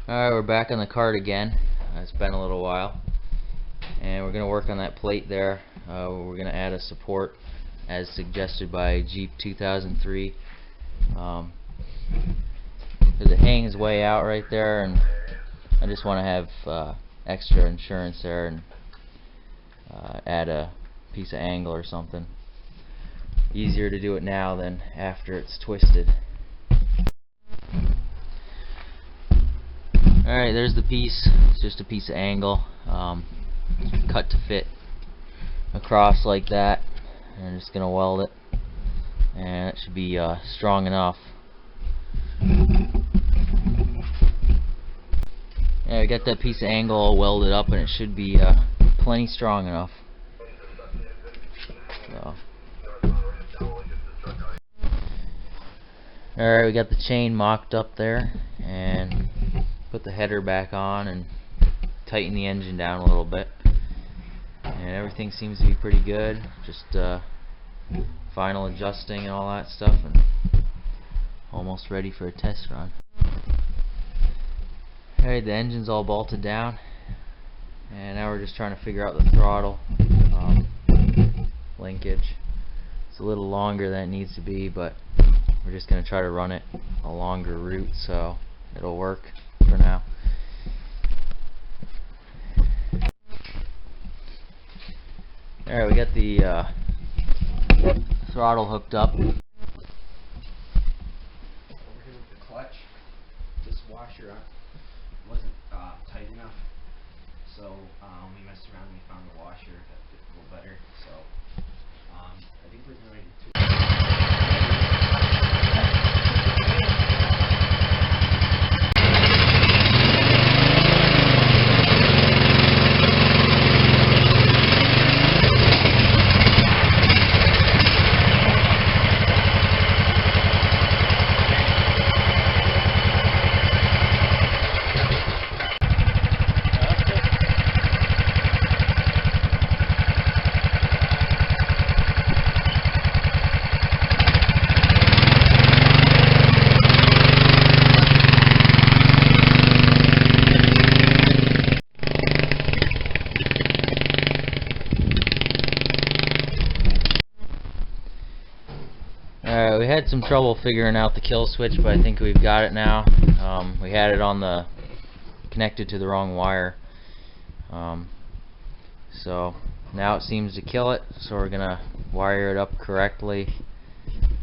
Alright, we're back on the kart again. It's been a little while. And we're going to work on that plate there. We're going to add a support as suggested by Jeep 2003. Because it hangs way out right there, and I just want to have extra insurance there and add a piece of angle or something. Easier to do it now than after it's twisted. Alright, there's the piece. It's just a piece of angle, cut to fit across like that. And I'm just going to weld it, and it should be strong enough. Yeah, I got that piece of angle all welded up, and it should be plenty strong enough. So. Alright, we got the chain mocked up there, and put the header back on and tighten the engine down a little bit, and everything seems to be pretty good. Just final adjusting and all that stuff, and almost ready for a test run. Alright, the engine's all bolted down, and now we're just trying to figure out the throttle linkage. It's a little longer than it needs to be, but we're just going to try to run it a longer route so it'll work for now. Alright, we got the throttle hooked up. Over here with the clutch, this washer wasn't tight enough, so we messed around and we found the washer that fit a little better. So I think we're going to Alright, we had some trouble figuring out the kill switch, but I think we've got it now. We had it on the connected to the wrong wire, so now it seems to kill it. So we're gonna wire it up correctly,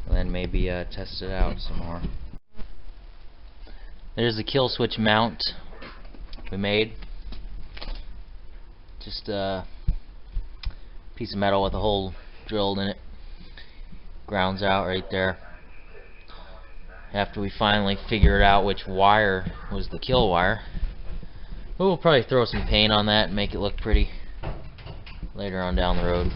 and then maybe test it out some more. There's the kill switch mount we made. Just a piece of metal with a hole drilled in it. Grounds out right there. After we finally figured out which wire was the kill wire, we'll probably throw some paint on that and make it look pretty later on down the road.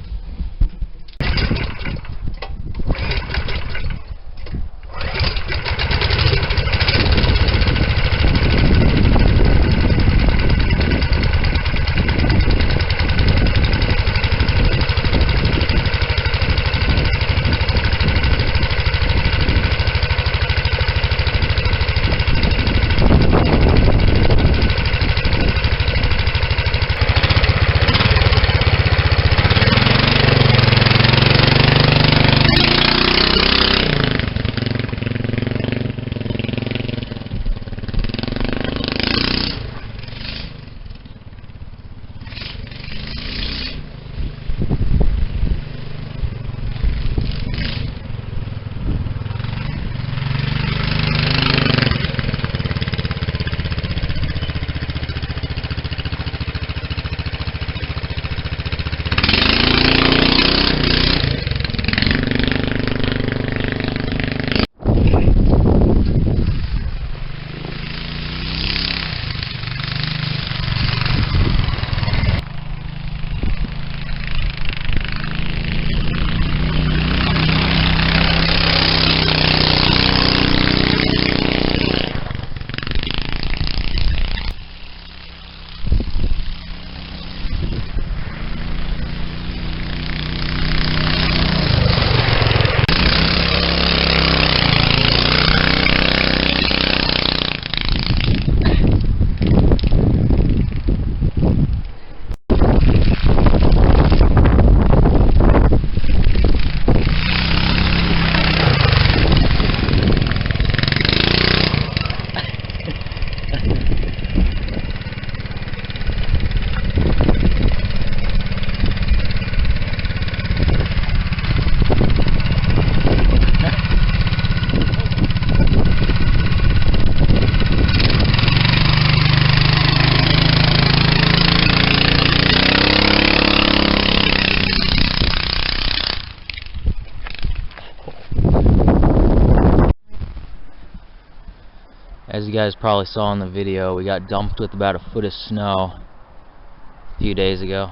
As you guys probably saw in the video, we got dumped with about a foot of snow a few days ago.